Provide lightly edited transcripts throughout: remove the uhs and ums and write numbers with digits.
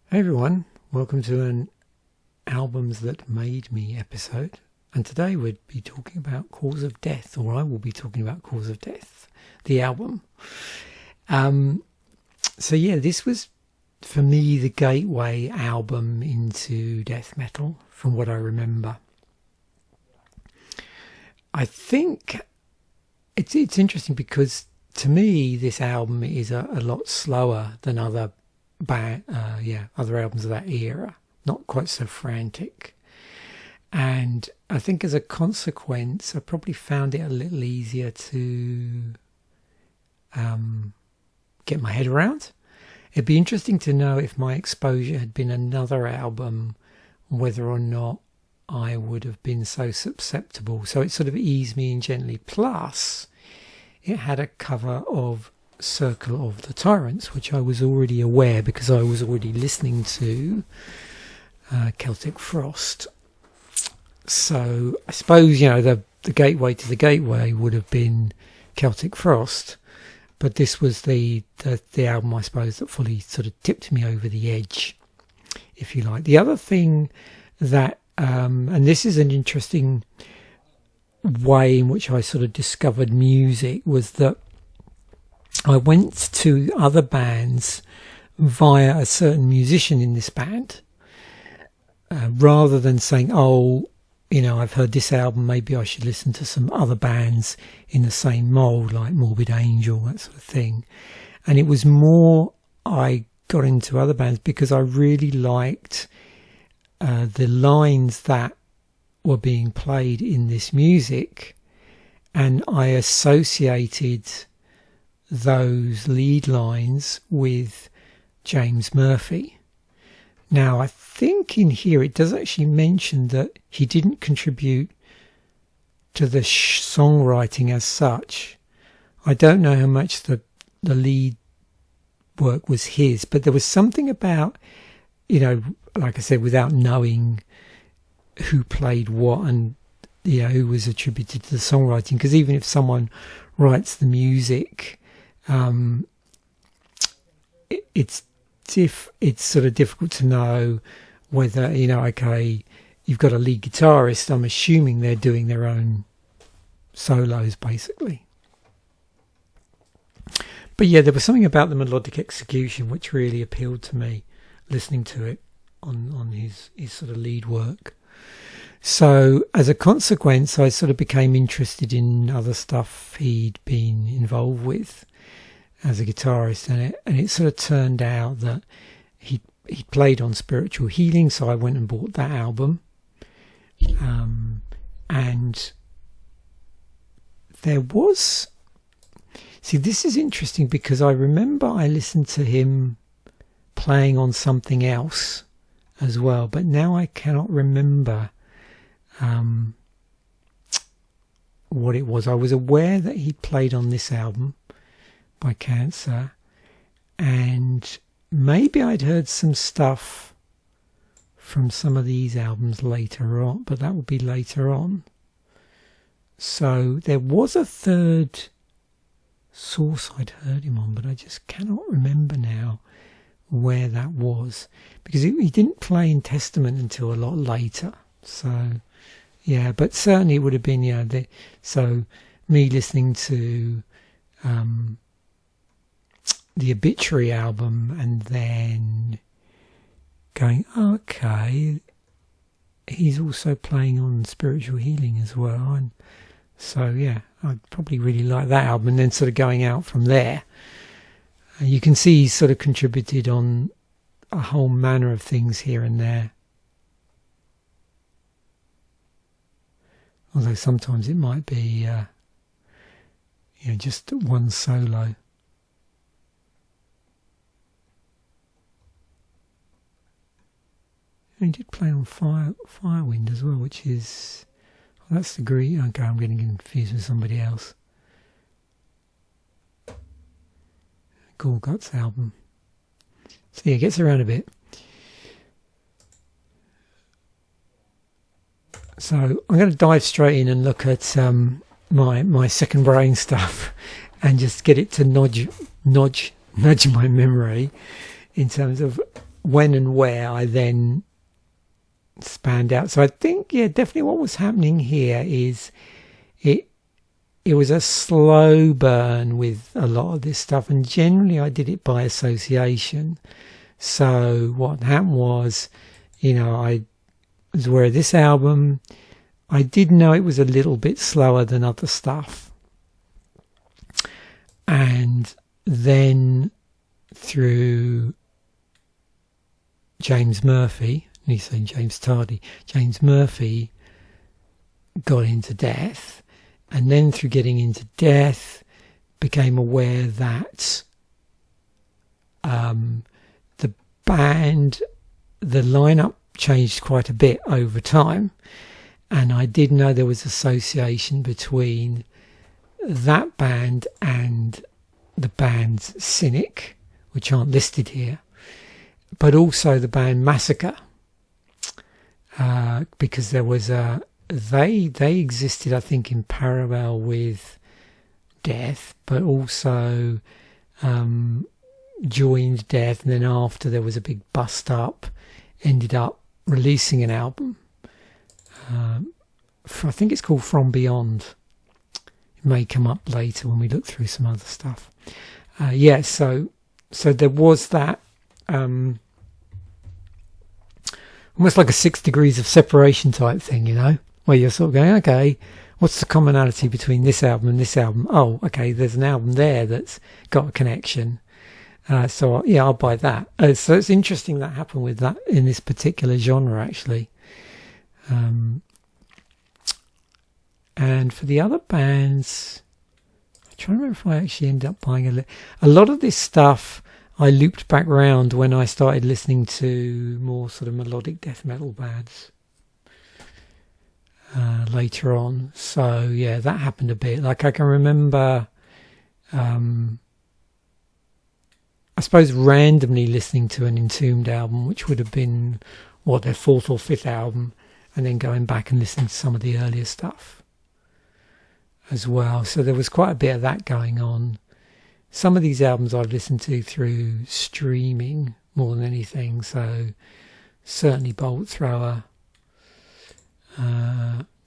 Hey everyone, welcome to an Albums That Made Me episode. And today we'd be talking about Cause of Death, or I will be talking about Cause of Death, the album. This was for me the gateway album into death metal, from what I remember. I think it's interesting because to me this album is a lot slower than other albums of that era, not quite so frantic. And I think as a consequence, I probably found it a little easier to get my head around. It'd be interesting to know if my exposure had been another album, whether or not I would have been so susceptible. So it sort of eased me in gently. Plus, it had a cover of Circle of the Tyrants, which I was already aware because I was already listening to Celtic Frost. So I suppose, the gateway to the gateway would have been Celtic Frost, but this was the album, I suppose, that fully sort of tipped me over the edge, if you like. The other thing that, and this is an interesting way in which I sort of discovered music, was that I went to other bands via a certain musician in this band, rather than saying, I've heard this album, maybe I should listen to some other bands in the same mould, like Morbid Angel, that sort of thing. And it was more, I got into other bands because I really liked the lines that were being played in this music, and I associated those lead lines with James Murphy. Now, I think in here it does actually mention that he didn't contribute to the songwriting as such. I don't know how much the lead work was his, but there was something about, like I said, without knowing who played what and who was attributed to the songwriting, because even if someone writes the music, it's sort of difficult to know whether, you've got a lead guitarist, I'm assuming they're doing their own solos basically. But yeah, there was something about the melodic execution which really appealed to me, listening to it on his sort of lead work. So as a consequence, I sort of became interested in other stuff he'd been involved with as a guitarist, and it sort of turned out that he played on Spiritual Healing, so I went and bought that album. And there was... See, this is interesting because I remember I listened to him playing on something else as well, but now I cannot remember what it was. I was aware that he played on this album by Cancer, and maybe I'd heard some stuff from some of these albums later on, but that would be later on. So there was a third source I'd heard him on, but I just cannot remember now where that was, because he didn't play in Testament until a lot later. So yeah, but certainly it would have been, so me listening to the Obituary album and then going, okay, he's also playing on Spiritual Healing as well. And so, yeah, I'd probably really like that album, and then sort of going out from there. You can see he's sort of contributed on a whole manner of things here and there. Although sometimes it might be, just one solo. And he did play on Firewind as well, which is... that's the Greek... Okay, I'm getting confused with somebody else. Gorguts album. So yeah, it gets around a bit. So I'm going to dive straight in and look at my second brain stuff and just get it to nudge my memory in terms of when and where I then spanned out. So I think, yeah, definitely what was happening here is it was a slow burn with a lot of this stuff, and generally I did it by association. So what happened was, I was aware of this album. I did know it was a little bit slower than other stuff. And then through James Murphy, and he's saying James Tardy, James Murphy got into Death, and then through getting into Death became aware that the band, the lineup changed quite a bit over time, and I did know there was association between that band and the band's Cynic, which aren't listed here, but also the band Massacre, because there was they existed, I think, in parallel with Death, but also joined Death, and then after there was a big bust up, ended up releasing an album. I think it's called From Beyond. It may come up later when we look through some other stuff. So there was that almost like a 6 degrees of separation type thing, where you're sort of going, okay, what's the commonality between this album and this album? Oh, okay, there's an album there that's got a connection. So yeah, I'll buy that. So it's interesting that happened with that in this particular genre, actually. And for the other bands, I'm trying to remember if I actually ended up buying a lot of this stuff. I looped back round when I started listening to more sort of melodic death metal bands later on. So yeah, that happened a bit. Like I can remember, I suppose randomly listening to an Entombed album, which would have been their 4th or 5th album, and then going back and listening to some of the earlier stuff as well. So there was quite a bit of that going on. Some of these albums I've listened to through streaming more than anything, so certainly Bolt Thrower.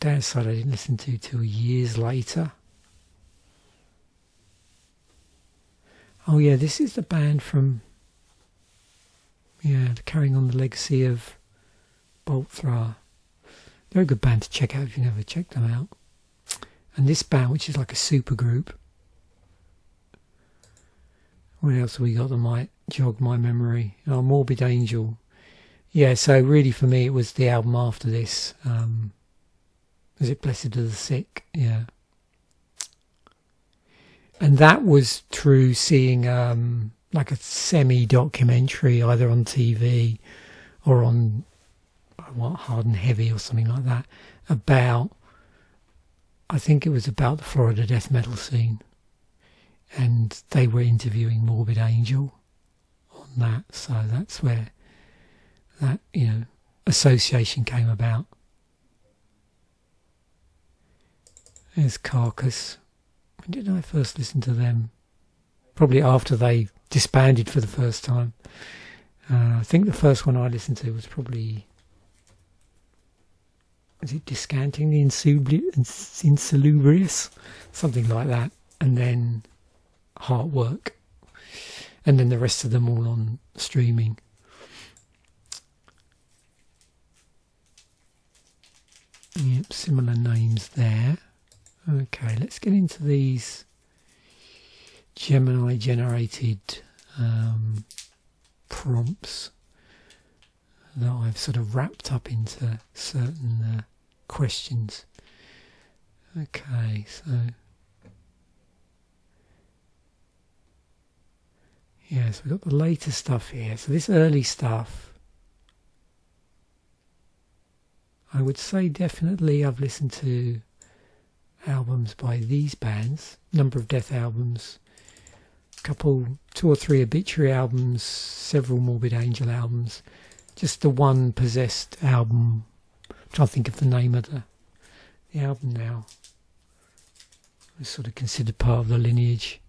Downside I didn't listen to till years later. Oh yeah, this is the band from carrying on the legacy of Bolt Thrower. They're a good band to check out if you've never checked them out. And this band, which is like a super group. What else have we got that might jog my memory? Oh, Morbid Angel. Yeah, so really for me it was the album after this. Was it Blessed of the Sick? Yeah. And that was through seeing like a semi-documentary either on TV or on Hard and Heavy or something like that, about, I think it was about the Florida death metal scene, and they were interviewing Morbid Angel on that, so that's where that association came about. There's Carcass. When did I first listen to them? Probably after they disbanded for the first time. I think the first one I listened to was probably, was it Descanting the Insalubrious? Something like that. And then Heartwork. And then the rest of them all on streaming. Yep, similar names there. Okay, let's get into these Gemini generated prompts that I've sort of wrapped up into certain questions. Okay, so yeah, so we've got the later stuff here. So this early stuff, I would say definitely I've listened to albums by these bands, number of Death albums, couple, 2 or 3 Obituary albums, several Morbid Angel albums, just the one Possessed album. I'm trying to think of the name of the album now. It's sort of considered part of the lineage.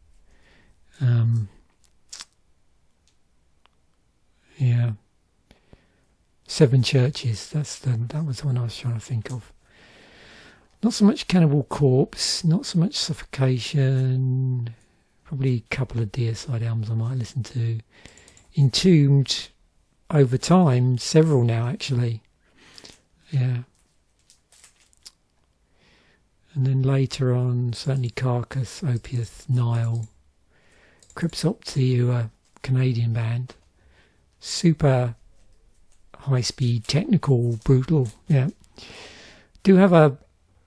Yeah. Seven Churches. That was the one I was trying to think of. Not so much Cannibal Corpse, not so much Suffocation. Probably a couple of Deicide albums I might listen to. Entombed over time, several now actually. Yeah. And then later on, certainly Carcass, Opiath, Nile, Cryptopsy, who are a Canadian band. Super high speed, technical, brutal. Yeah. Do have a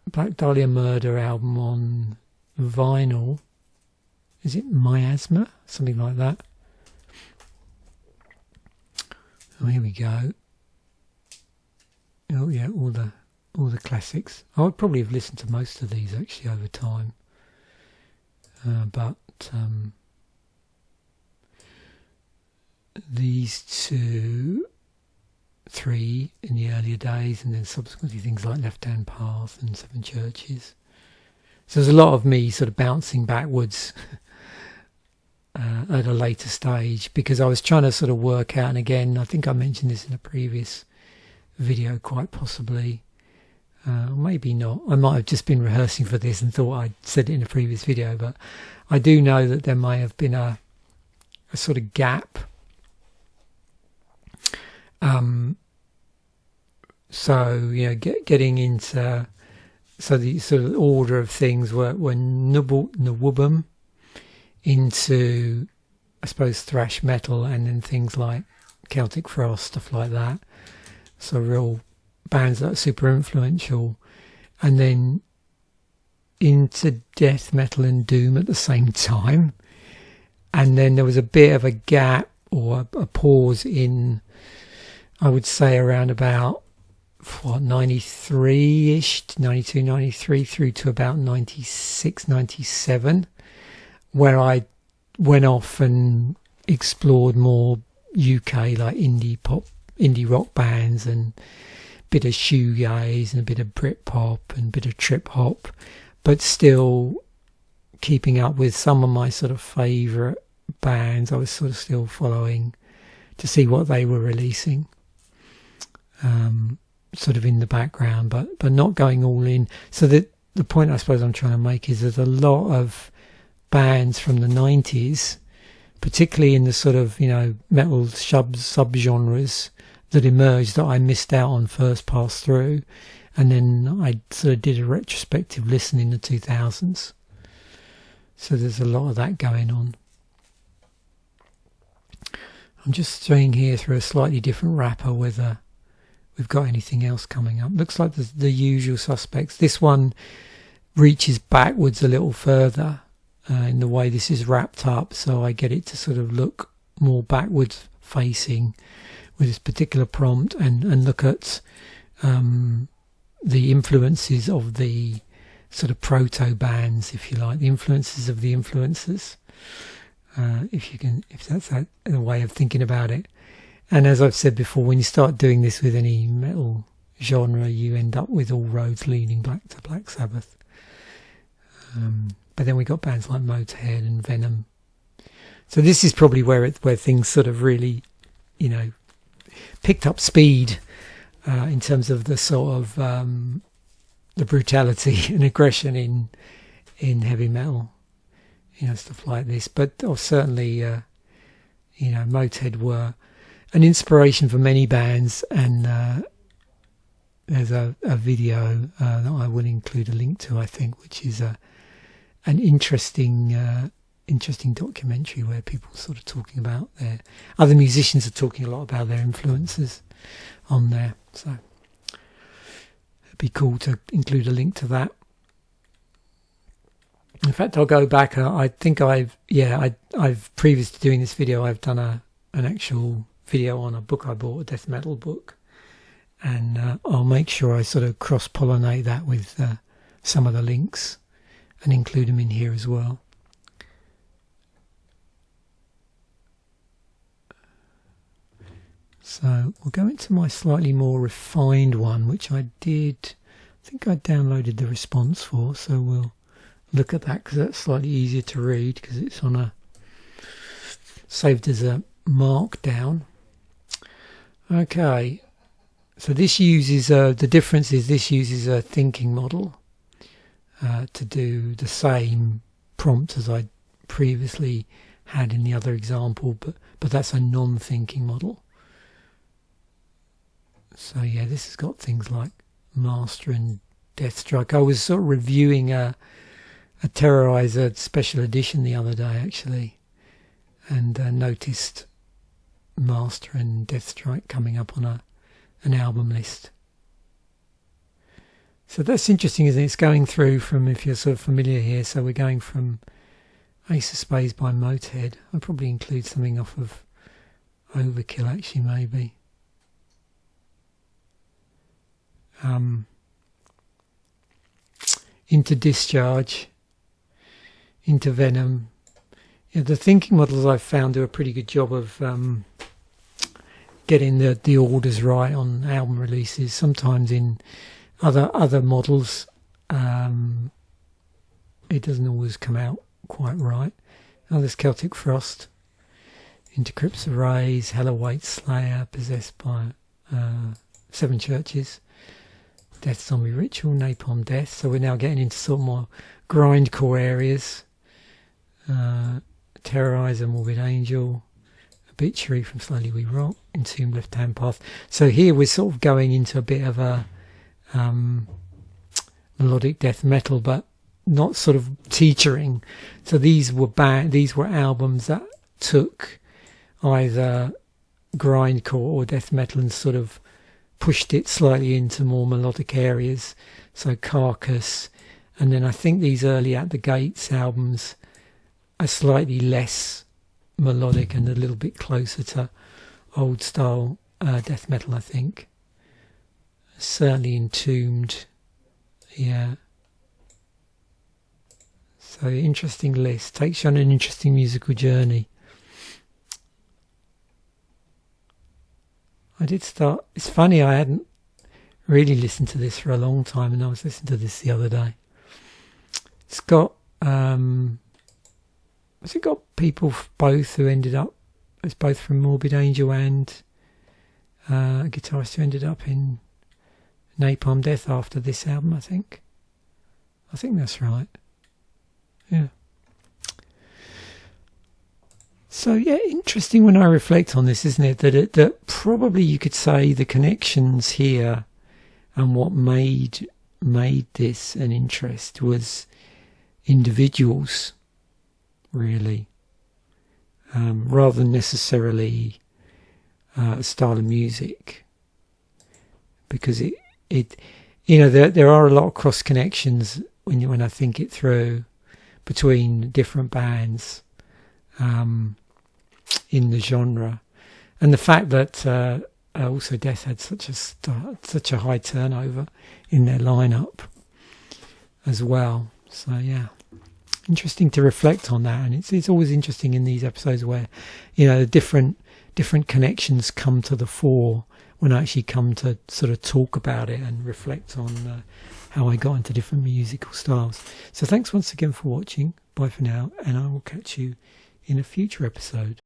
Black Dahlia Murder album on vinyl. Is it Miasma? Something like that. Oh, here we go. Oh yeah, all the classics. I would probably have listened to most of these actually over time. But these three in the earlier days, and then subsequently things like Left Hand Path and Seven Churches. So there's a lot of me sort of bouncing backwards at a later stage, because I was trying to sort of work out, and again, I think I mentioned this in a previous video quite possibly, or maybe not. I might have just been rehearsing for this and thought I'd said it in a previous video, but I do know that there may have been a sort of gap. So, you know, getting into, so the sort of order of things were Nwubum into, I suppose, thrash metal, and then things like Celtic Frost, stuff like that. So real bands that are super influential, and then into death metal and doom at the same time. And then there was a bit of a gap, or a pause in, I would say around about 93-ish, 92, 93 through to about 96, 97, where I went off and explored more UK like indie rock bands, and a bit of shoegaze and a bit of Britpop and a bit of trip hop, but still keeping up with some of my sort of favourite bands. I was sort of still following to see what they were releasing, sort of in the background, but not going all in. So the point I suppose I'm trying to make is there's a lot of bands from the 90s, particularly in the sort of, you know, metal sub-genres that emerged, that I missed out on first pass through, and then I sort of did a retrospective listen in the 2000s. So there's a lot of that going on. I'm just staying here through a slightly different wrapper whether we've got anything else coming up. Looks like there's the usual suspects. This one reaches backwards a little further in the way this is wrapped up, so I get it to sort of look more backwards facing with this particular prompt, and look at the influences of the sort of proto bands, if you like, the influences of the influencers, if that's a way of thinking about it. And as I've said before, when you start doing this with any metal genre, you end up with all roads leading back to Black Sabbath. But then we got bands like Motorhead and Venom. So this is probably where things sort of really, you know, picked up speed in terms of the sort of the brutality and aggression in heavy metal, you know, stuff like this. But certainly, you know, Motorhead were an inspiration for many bands, and there's a video that I will include a link to, I think, which is an interesting documentary where people sort of talking about other musicians are talking a lot about their influences on there. So it'd be cool to include a link to that. In fact, I'll go back. I think I've previous to doing this video, I've done an actual video on a book I bought, a death metal book, and I'll make sure I sort of cross-pollinate that with some of the links and include them in here as well. So we'll go into my slightly more refined one, which I think I downloaded the response for, so we'll look at that, because that's slightly easier to read because it's saved as a markdown. Okay, So this uses, the difference is this uses a thinking model to do the same prompt as I previously had in the other example, but that's a non-thinking model. So yeah, this has got things like Master and Deathstrike. I was sort of reviewing a Terrorizer special edition the other day actually, and noticed Master and Deathstrike coming up on an album list. So that's interesting, isn't it? It's going through from, if you're sort of familiar here, so we're going from Ace of Spades by Motorhead. I'll probably include something off of Overkill actually, maybe. Into Discharge, into Venom. Yeah, the thinking models I've found do a pretty good job of getting the orders right on album releases. Sometimes in other models it doesn't always come out quite right. Oh, there's Celtic Frost, into Crypts of Rays, Hell Awaits Slayer, Possessed by Seven Churches, Death Zombie Ritual, Napalm Death. So we're now getting into sort of more grindcore areas. Terrorizer, Morbid Angel, Obituary from Slowly We Rock, Entomb Left Hand Path. So here we're sort of going into a bit of a melodic death metal, but not sort of teetering. So these were albums that took either grindcore or death metal and sort of pushed it slightly into more melodic areas. So Carcass, and then I think these early At the Gates albums are slightly less melodic and a little bit closer to old style death metal, I think. Certainly Entombed, yeah. So interesting list, takes you on an interesting musical journey. I did start, it's funny, I hadn't really listened to this for a long time, and I was listening to this the other day. It's got has it got people both who ended up, it's both from Morbid Angel and a guitarist who ended up in Napalm Death after this album, I think that's right. Yeah. So yeah, interesting when I reflect on this, isn't it? That probably you could say the connections here and what made this an interest was individuals, really, rather than necessarily a style of music, because it there are a lot of cross connections when I think it through between different bands in the genre, and the fact that also Death had such a high turnover in their lineup as well. So yeah, interesting to reflect on that, and it's always interesting in these episodes where the different connections come to the fore when I actually come to sort of talk about it and reflect on how I got into different musical styles. So thanks once again for watching. Bye for now, and I will catch you in a future episode.